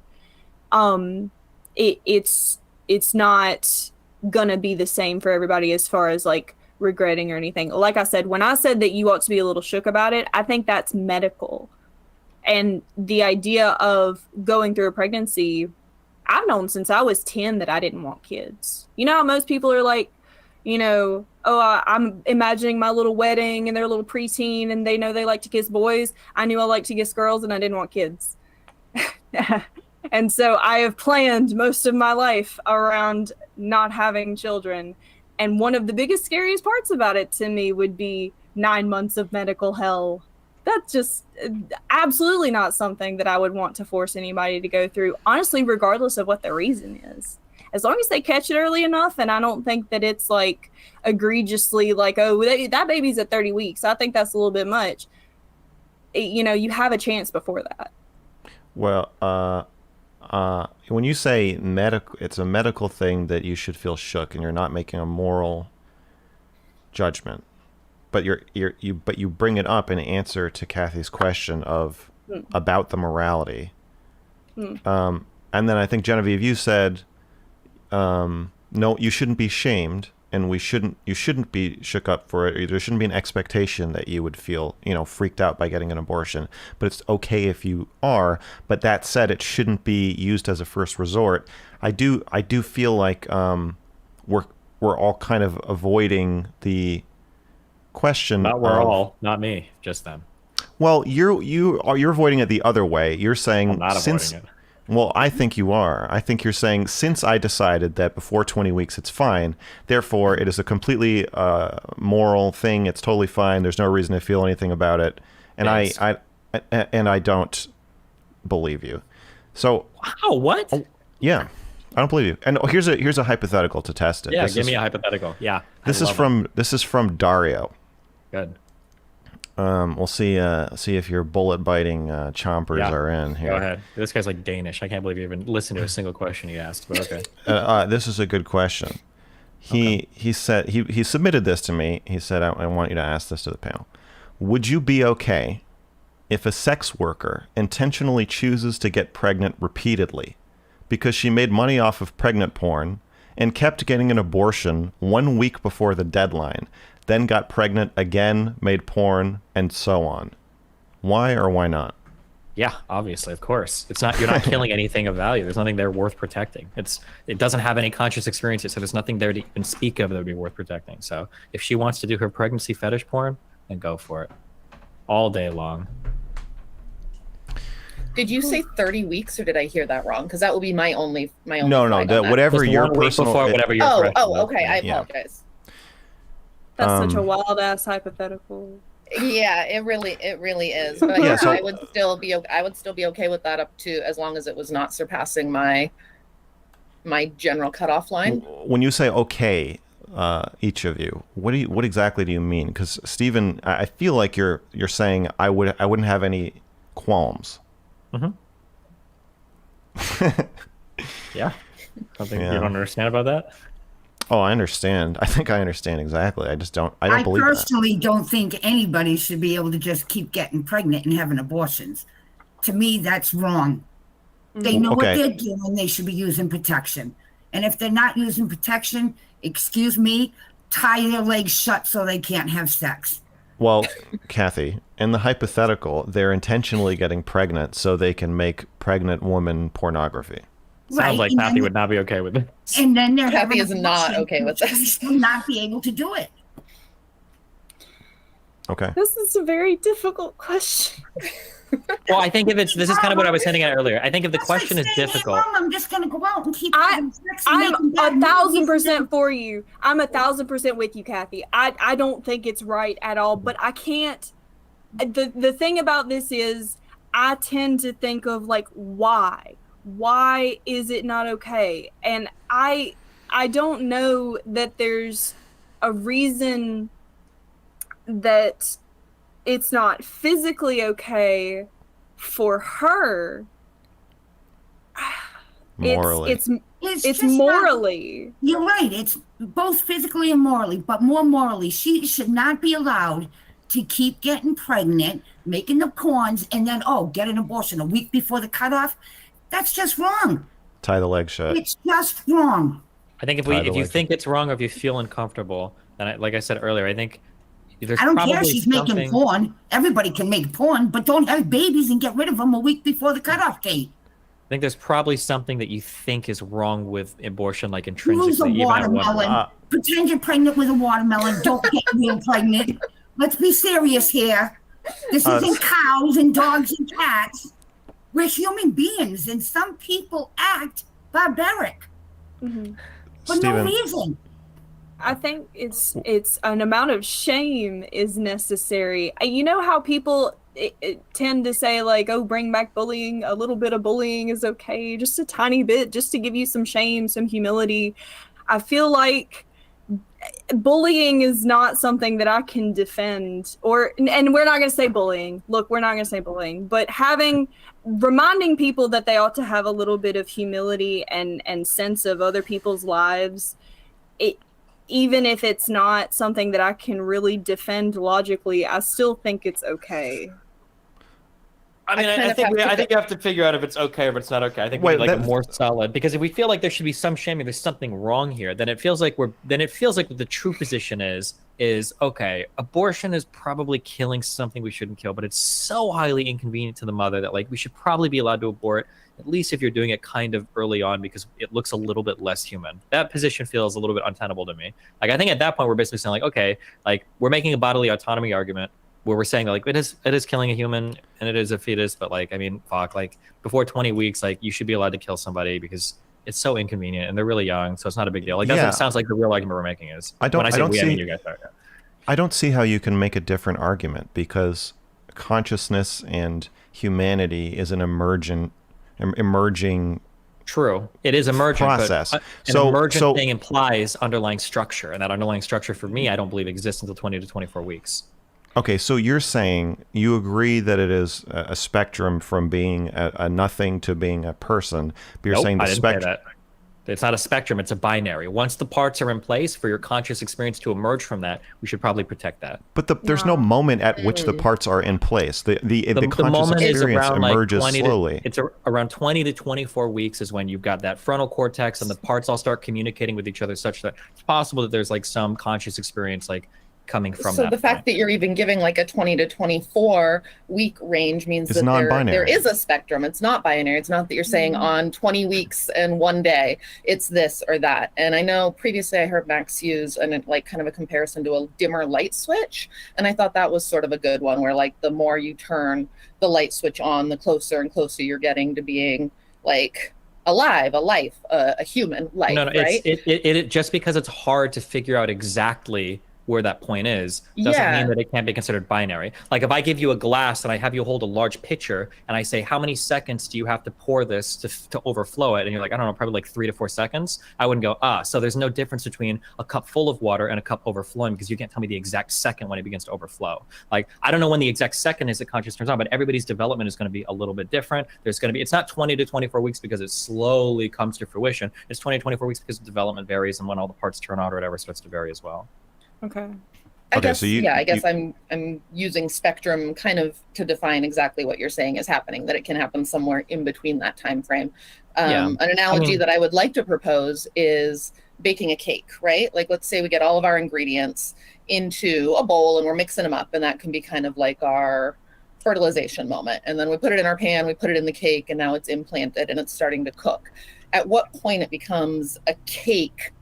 It's not gonna be the same for everybody as far as like regretting or anything. Like I said, when I said that you ought to be a little shook about it, I think that's medical. And the idea of going through a pregnancy, I've known since I was 10 that I didn't want kids. You know how most people are like, I'm imagining my little wedding and their little preteen and they know they like to kiss boys. I knew I liked to kiss girls and I didn't want kids. And so I have planned most of my life around not having children. And one of the biggest, scariest parts about it to me would be 9 months of medical hell. That's just absolutely not something that I would want to force anybody to go through, honestly, regardless of what the reason is. As long as they catch it early enough, and I don't think that it's like egregiously like, oh, that baby's at 30 weeks. I think that's a little bit much. You have a chance before that. Well, when you say medical, it's a medical thing that you should feel shook, and you're not making a moral judgment. But you bring it up in answer to Kathy's question of about the morality. And then I think, Genevieve, you said, no, you shouldn't be shamed, and you shouldn't be shook up for it. There shouldn't be an expectation that you would feel, freaked out by getting an abortion. But it's okay if you are. But that said, it shouldn't be used as a first resort. I do feel like we're all kind of avoiding the question. Not we're all, not me, just them. Well, you're avoiding it the other way. You're saying I'm not avoiding it. Well, I think you are. I think you're saying, since I decided that before 20 weeks it's fine, therefore it is a completely moral thing. It's totally fine. There's no reason to feel anything about it. And yes. I don't believe you. So wow, what? Yeah, I don't believe you. And here's a hypothetical to test it. Yeah, give me a hypothetical. Yeah. This is from Dario. Good. We'll see if your bullet biting chompers are in here. Go ahead. This guy's like Danish. I can't believe you even listened to a single question he asked. But okay. This is a good question. He said he submitted this to me. He said, I want you to ask this to the panel. Would you be okay if a sex worker intentionally chooses to get pregnant repeatedly because she made money off of pregnant porn and kept getting an abortion 1 week before the deadline, then got pregnant again, made porn, and so on? Why or why not? Yeah, obviously, of course. It's not, you're not killing anything of value. There's nothing there worth protecting. It doesn't have any conscious experiences, so there's nothing there to even speak of that would be worth protecting. So if she wants to do her pregnancy fetish porn, then go for it. All day long. Did you say 30 weeks or did I hear that wrong? Because that will be my only No, fight on that. whatever Just your 1 week personal. before, whatever your Oh, threshold is. okay. I Yeah. apologize. That's such a wild ass hypothetical. Yeah, it really is. But Yeah, so- I would still be okay with that up to as long as it was not surpassing my general cutoff line. When you say okay, each of you, what exactly do you mean? Because Stephen, I feel like you're saying I wouldn't have any qualms. Mm-hmm. Yeah. Something Yeah. you don't understand about that? Oh, I understand. I think I understand exactly. I don't believe that. personally don't think anybody should be able to just keep getting pregnant and having abortions. To me, that's wrong. They know what Okay. they're doing. They should be using protection. And if they're not using protection, excuse me, tie their legs shut so they can't have sex. Well, Kathy, in the hypothetical, they're intentionally getting pregnant so they can make pregnant woman pornography. Sounds like and Kathy then- would not be okay with it. And then they're Kathy having is not abortion, okay with and this. she will not be able to do it. Okay. This is a very difficult question. Well, I think this is kind of what I was hinting at earlier. I think if the That's like question is saying, "Hey, difficult, Mom, I'm just going to go out and keep I- having sex and I'm making bad 1,000% for you. I'm 1,000% with you, Kathy. I don't think it's right at all, but I can't. The thing about this is I tend to think of like why is it not okay? And I don't know that there's a reason that it's not physically okay for her. Morally. It's just not- morally. You're right. It's both physically and morally, but more morally. She should not be allowed to keep getting pregnant, making the corns, and then, get an abortion a week before the cutoff. That's just wrong. Tie the leg shut. It's just wrong. I think if you think it's wrong or if you feel uncomfortable, then like I said earlier, I think there's I don't probably care if she's something. making porn. Everybody can make porn, but don't have babies and get rid of them a week before the cutoff date. I think there's probably something that you think is wrong with abortion, like Use a intrinsically, even at one watermelon. point. Pretend you're pregnant with a watermelon. Don't get real pregnant. Let's be serious here. This isn't cows and dogs and cats. We're human beings, and some people act barbaric for no Stephen, reason. I think it's an amount of shame is necessary. You know how people tend to say like, oh, bring back bullying. A little bit of bullying is okay, just a tiny bit, just to give you some shame, some humility. I feel like bullying is not something that I can defend, and we're not going to say bullying. Look, we're not going to say bullying, but reminding people that they ought to have a little bit of humility and sense of other people's lives, even if it's not something that I can really defend logically, I still think it's okay. I mean, I think you have to figure out if it's okay or if it's not okay. I think we need like a more solid, because if we feel like there should be some shame, if there's something wrong here, then it feels like what the true position is okay, abortion is probably killing something we shouldn't kill, but it's so highly inconvenient to the mother that like we should probably be allowed to abort, at least if you're doing it kind of early on, because it looks a little bit less human. That position feels a little bit untenable to me. Like I think at that point we're basically saying like, okay, like we're making a bodily autonomy argument where we're saying like it is killing a human and it is a fetus, but like I mean, fuck, like before 20 weeks, like you should be allowed to kill somebody because it's so inconvenient and they're really young, so it's not a big deal. Like that's what it sounds like the real argument we're making is. I don't see how you can make a different argument, because consciousness and humanity is an emerging True, it is emergent process. But an emergent thing implies underlying structure, and that underlying structure for me, I don't believe exists until 20 to 24 weeks. Okay, so you're saying you agree that it is a spectrum from being a nothing to being a person, but you're saying the I didn't say spectrum. that. It's not a spectrum, it's a binary. Once the parts are in place for your conscious experience to emerge from that, we should probably protect that. But there's no moment at which the parts are in place. The conscious moment is experience around emerges like 20 slowly. It's around 20 to 24 weeks is when you've got that frontal cortex and the parts all start communicating with each other such that it's possible that there's like some conscious experience like coming from so that the fact point. that you're even giving like a 20 to 24 week range means It's that non-binary. there is a spectrum. It's not binary. It's not that you're saying on 20 weeks and 1 day it's this or that. And I know previously I heard Max use like kind of a comparison to a dimmer light switch, and I thought that was sort of a good one, where like the more you turn the light switch on, the closer and closer you're getting to being like alive, a life, a human life. No, right? it just because it's hard to figure out exactly where that point is doesn't mean that it can't be considered binary. Like if I give you a glass and I have you hold a large pitcher and I say, how many seconds do you have to pour this to overflow it? And you're like, I don't know, probably like 3 to 4 seconds. I wouldn't go, so there's no difference between a cup full of water and a cup overflowing, because you can't tell me the exact second when it begins to overflow. Like, I don't know when the exact second is that conscious turns on, but everybody's development is going to be a little bit different. There's going to be, it's not 20 to 24 weeks because it slowly comes to fruition. It's 20 to 24 weeks because the development varies, and when all the parts turn on or whatever starts to vary as well. Okay. I guess, so I guess I'm using spectrum kind of to define exactly what you're saying is happening, that it can happen somewhere in between that time frame. An analogy that I would like to propose is baking a cake, right? Like, let's say we get all of our ingredients into a bowl and we're mixing them up, and that can be kind of like our fertilization moment. And then we put it in our pan, we put it in the cake, and now it's implanted and it's starting to cook. At what point it becomes a cake?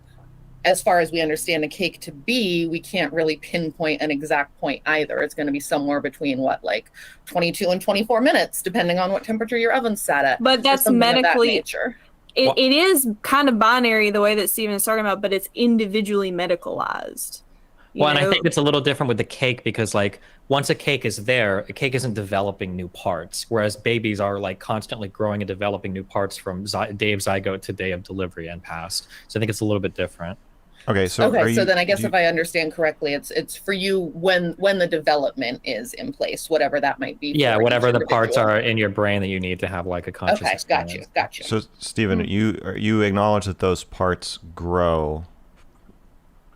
As far as we understand a cake to be, we can't really pinpoint an exact point either. It's going to be somewhere between like 22 and 24 minutes, depending on what temperature your oven's set at. But that's medically, it is kind of binary the way that Stephen is talking about, but it's individually medicalized. Well, and I think it's a little different with the cake, because like once a cake is there, a cake isn't developing new parts, whereas babies are like constantly growing and developing new parts from day of zygote to day of delivery and past. So I think it's a little bit different. Okay, so then I guess if I understand correctly, it's for you when the development is in place, whatever that might be. Yeah, whatever the parts are in your brain that you need to have like a conscious experience. Got you. So Stephen, you acknowledge that those parts grow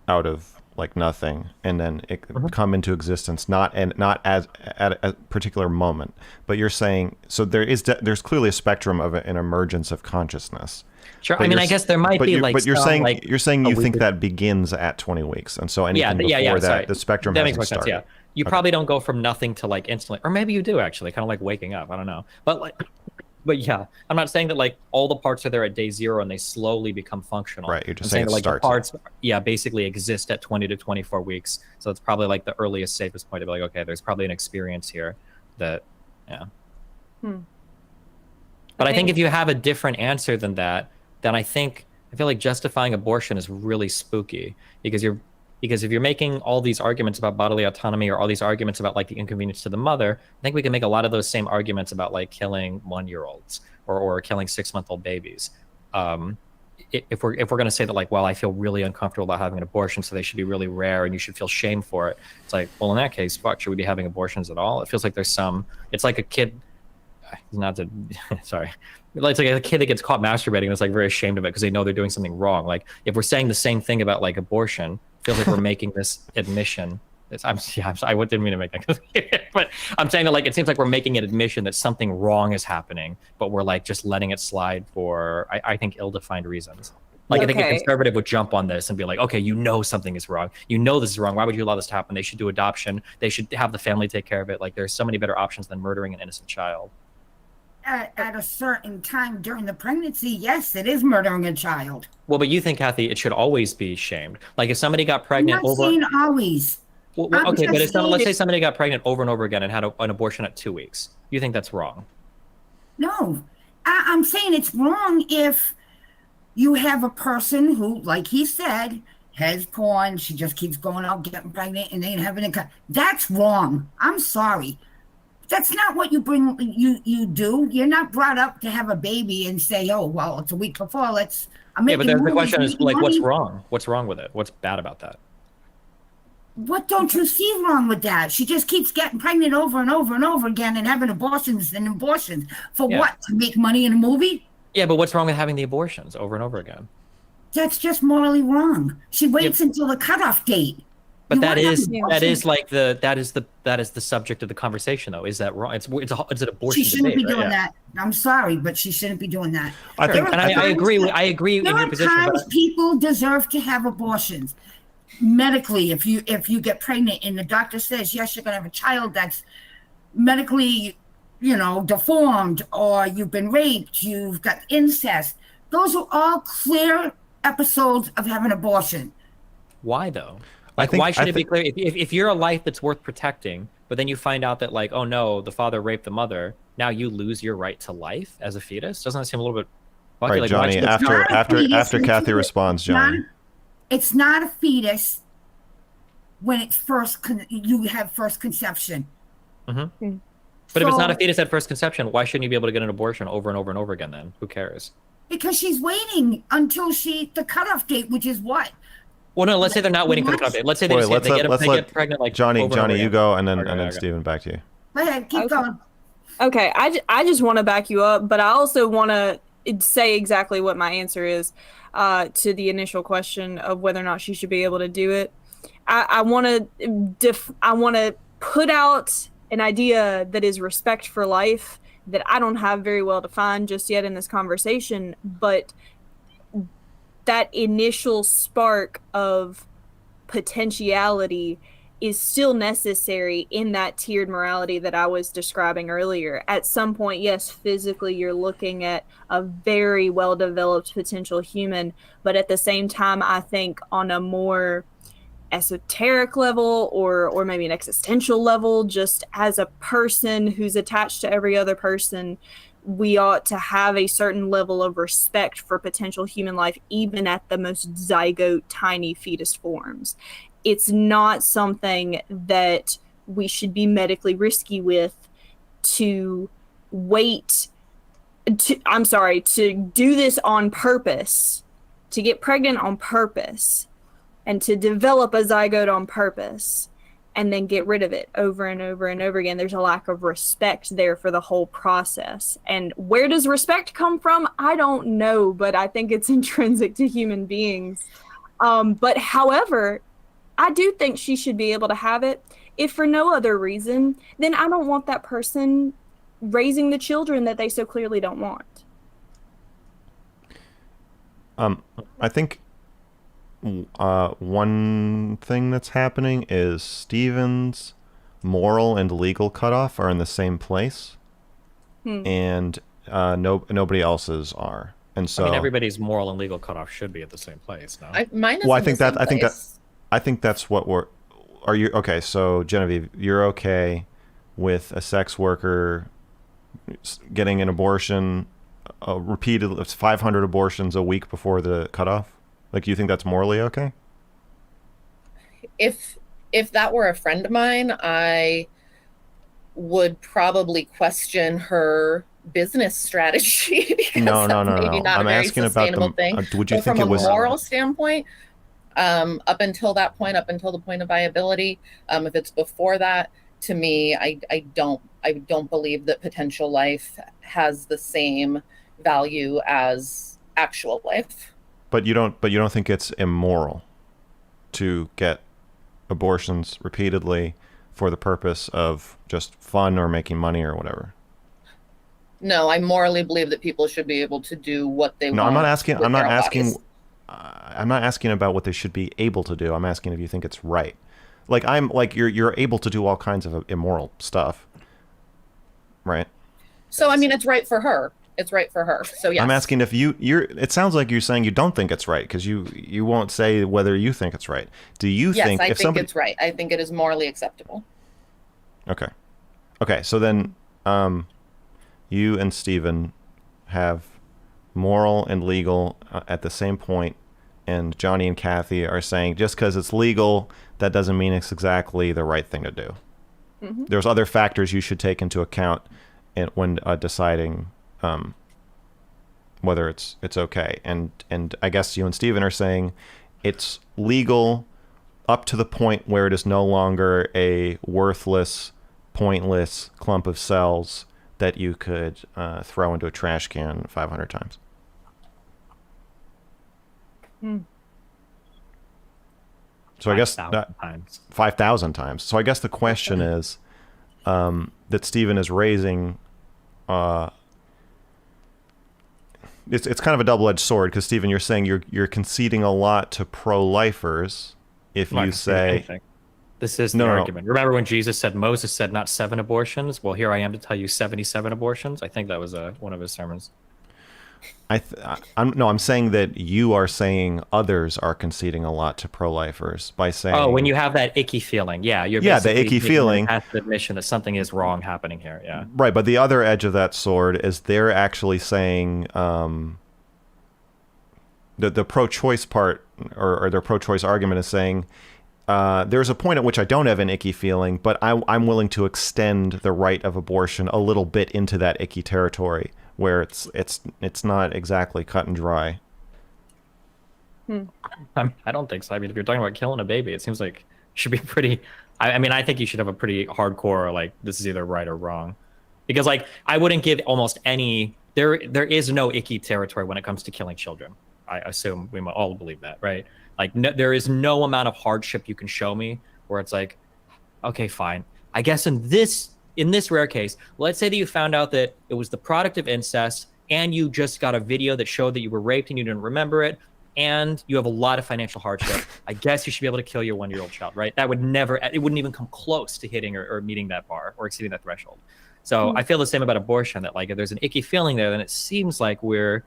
out of like nothing, and then it come into existence not as at a particular moment. But you're saying, so there's clearly a spectrum of an emergence of consciousness. Sure. I mean, I guess there might be like. But you're saying like you think that begins at 20 weeks, and so anything before that, the spectrum that hasn't makes more started. sense. Yeah, you probably don't go from nothing to like instantly, or maybe you do actually, kind of like waking up. I don't know, but yeah, I'm not saying that like all the parts are there at day 0 and they slowly become functional. Right. You're just saying that, like starts. the parts, basically exist at 20 to 24 weeks. So it's probably like the earliest, safest point to be like, okay, there's probably an experience here that, But I think if you have a different answer than that, then I feel like justifying abortion is really spooky, because if you're making all these arguments about bodily autonomy, or all these arguments about like the inconvenience to the mother, I think we can make a lot of those same arguments about like killing 1-year-olds or killing 6-month-old babies. If we're going to say that like, well, I feel really uncomfortable about having an abortion, so they should be really rare and you should feel shame for it. It's like, well, in that case, fuck, should we be having abortions at all? It feels like it's like a kid, sorry. It's like a kid that gets caught masturbating and is like very ashamed of it because they know they're doing something wrong. Like if we're saying the same thing about like abortion, it feels like we're making this admission. I didn't mean to make that, but I'm saying that like it seems like we're making an admission that something wrong is happening, but we're like just letting it slide for I think ill-defined reasons. Like I think a conservative would jump on this and be like, okay, you know something is wrong. You know this is wrong. Why would you allow this to happen? They should do adoption. They should have the family take care of it. Like there's so many better options than murdering an innocent child. At a certain time during the pregnancy, yes, it is murdering a child. Well, but you think, Kathy, it should always be shamed. Like if somebody got pregnant I'm not saying always. Well, okay, but let's say somebody got pregnant over and over again and had an abortion at 2 weeks. You think that's wrong? No, I'm saying it's wrong if you have a person who, like he said, has porn. She just keeps going out getting pregnant and ain't having a. That's wrong. I'm sorry. That's not what you do. You're not brought up to have a baby and say, oh, well, it's a week before. But the question is, like, what's wrong? What's wrong with it? What's bad about that? What don't you see wrong with that? She just keeps getting pregnant over and over and over again and having abortions and abortions. For what? To make money in a movie? Yeah, but what's wrong with having the abortions over and over again? That's just morally wrong. She waits until the cutoff date. But that is the subject of the conversation, though. Is that wrong? It's an abortion. She shouldn't debate, be doing that. I'm sorry, but she shouldn't be doing that. I agree. I agree in your position. There are times people deserve to have abortions. medically, if you get pregnant and the doctor says yes, you're going to have a child that's medically, deformed, or you've been raped, you've got incest, those are all clear episodes of having an abortion. Why though? Like, why should it be clear? If you're a life that's worth protecting, but then you find out that, like, oh no, the father raped the mother, now you lose your right to life as a fetus? Doesn't that seem a little bit funky? Right, like, Johnny, after Kathy responds, Johnny. It's not a fetus when it's you have first conception. Mm-hmm. But if it's not a fetus at first conception, why shouldn't you be able to get an abortion over and over and over again then? Who cares? Because she's waiting until the cutoff date, which is what? Well, no, let's say they're not waiting for the cutoff date. Let's say they get pregnant, like, Johnny, over you go, and then Stephen, back to you. Go ahead, keep going. Okay, I just want to back you up, but I also want to say exactly what my answer is to the initial question of whether or not she should be able to do it. I want to put out an idea that is respect for life that I don't have very well defined just yet in this conversation, but that initial spark of potentiality is still necessary in that tiered morality that I was describing earlier. At some point, yes, physically you're looking at a very well-developed potential human, but at the same time, I think on a more esoteric level or maybe an existential level, just as a person who's attached to every other person, we ought to have a certain level of respect for potential human life, even at the most zygote, tiny fetus forms. It's not something that we should be medically risky with to do this on purpose, to get pregnant on purpose, and to develop a zygote on purpose, and then get rid of it over and over and over again. There's a lack of respect there for the whole process. And where does respect come from? I don't know, but I think it's intrinsic to human beings. But however, I do think she should be able to have it. If for no other reason, then I don't want that person raising the children that they so clearly don't want. I think one thing that's happening is Stephen's moral and legal cutoff are in the same place, and nobody else's are. And so, I mean, everybody's moral and legal cutoff should be at the same place. No, I think that's what we're. Are you okay? So Genevieve, you're okay with a sex worker getting an abortion repeatedly, 500 abortions a week before the cutoff? Like, you think that's morally okay? If that were a friend of mine, I would probably question her business strategy. No. Maybe not I'm asking about the thing. Would you but think from it was a moral standpoint? Up until that point, up until the point of viability, if it's before that, to me, I don't believe that potential life has the same value as actual life. But you don't think it's immoral to get abortions repeatedly for the purpose of just fun or making money or whatever? No, I morally believe that people should be able to do what they want. No, I'm not asking about what they should be able to do. I'm asking if you think it's right. Like, you're able to do all kinds of immoral stuff, right? So I mean, it's right for her. It's right for her. So yes. I'm asking if you're. It sounds like you're saying you don't think it's right because you won't say whether you think it's right. Do you think? Yes, I think it's right. I think it is morally acceptable. Okay. So then, you and Stephen have moral and legal at the same point, and Johnny and Kathy are saying just because it's legal, that doesn't mean it's exactly the right thing to do. Mm-hmm. There's other factors you should take into account when deciding whether it's okay. And I guess you and Stephen are saying it's legal up to the point where it is no longer a worthless, pointless clump of cells that you could throw into a trash can 500 times. So I guess 5,000 times. So I guess the question is that Stephen is raising. It's kind of a double-edged sword because Stephen, you're saying you're conceding a lot to pro-lifers, if I'm not you conceding say anything. This is the No, no. argument. Remember when Moses said not 7 abortions? Well, here I am to tell you 77 abortions. I think that was one of his sermons. I'm saying that you are saying others are conceding a lot to pro-lifers by saying, Oh, when you have that icky feeling, yeah, you're Yeah, the basically icky making feeling. an tacit admission that something is wrong happening here. Yeah, right, but the other edge of that sword is they're actually saying the pro-choice part or their pro-choice argument is saying there's a point at which I don't have an icky feeling, but I'm willing to extend the right of abortion a little bit into that icky territory where it's not exactly cut and dry. I don't think so. I mean, if you're talking about killing a baby, it seems like it should be pretty. I mean, I think you should have a pretty hardcore like this is either right or wrong, because like I wouldn't give almost any. There is no icky territory when it comes to killing children. I assume we all believe that, right? Like there is no amount of hardship you can show me where it's like, okay, fine. I guess in this rare case, let's say that you found out that it was the product of incest and you just got a video that showed that you were raped and you didn't remember it, and you have a lot of financial hardship. I guess you should be able to kill your 1-year-old child, right? That would never, it wouldn't even come close to hitting or meeting that bar or exceeding that threshold. So I feel the same about abortion, that like if there's an icky feeling there, then it seems like we're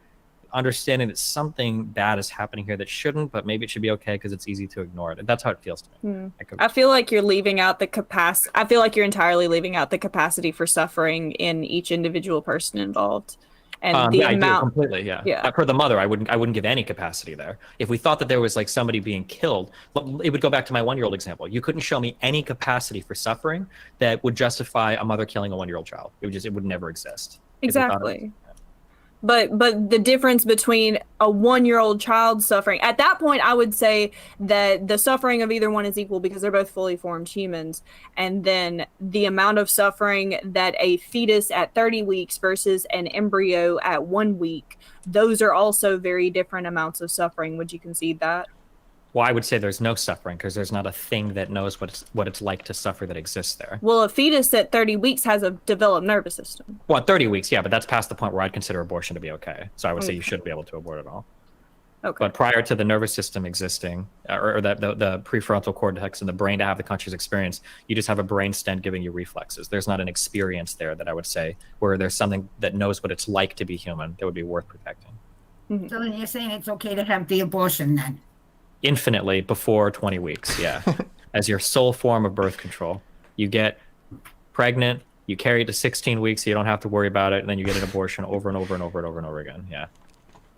understanding that something bad is happening here that shouldn't, but maybe it should be okay because it's easy to ignore it. And that's how it feels to me. I feel like you're leaving out the capacity. I feel like you're entirely leaving out the capacity for suffering in each individual person involved. And the yeah, amount, I do completely, yeah. Yeah. For the mother, I wouldn't give any capacity there. If we thought that there was like somebody being killed, it would go back to my 1-year-old example. You couldn't show me any capacity for suffering that would justify a mother killing a 1-year-old child. It would never exist. Exactly. But the difference between a 1-year-old child suffering, at that point, I would say that the suffering of either one is equal because they're both fully formed humans. And then the amount of suffering that a fetus at 30 weeks versus an embryo at 1 week, those are also very different amounts of suffering. Would you concede that? Well, I would say there's no suffering because there's not a thing that knows what it's like to suffer that exists there. Well, a fetus at 30 weeks has a developed nervous system. Well, at 30 weeks, yeah, but that's past the point where I'd consider abortion to be okay. So I would say you shouldn't be able to abort at all. Okay. But prior to the nervous system existing, or the prefrontal cortex and the brain to have the conscious experience, you just have a brain stent giving you reflexes. There's not an experience there that I would say where there's something that knows what it's like to be human that would be worth protecting. So then you're saying it's okay to have the abortion then? Infinitely before 20 weeks, yeah. As your sole form of birth control. You get pregnant, you carry it to 16 weeks, so you don't have to worry about it, and then you get an abortion over and over and over and over and over again, yeah.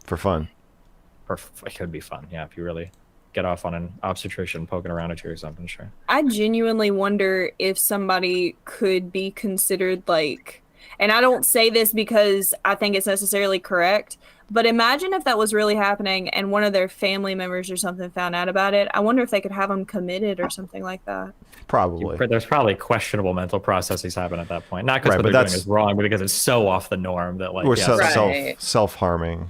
For fun. It could be fun, yeah, if you really get off on an obstetrician poking around at you or something, sure. I genuinely wonder if somebody could be considered like, and I don't say this because I think it's necessarily correct, but imagine if that was really happening and one of their family members or something found out about it. I wonder if they could have them committed or something like that. Probably. There's probably questionable mental processes happen at that point. Not because what they're doing is wrong, but because it's so off the norm that like, Or yeah, Right. self-harming.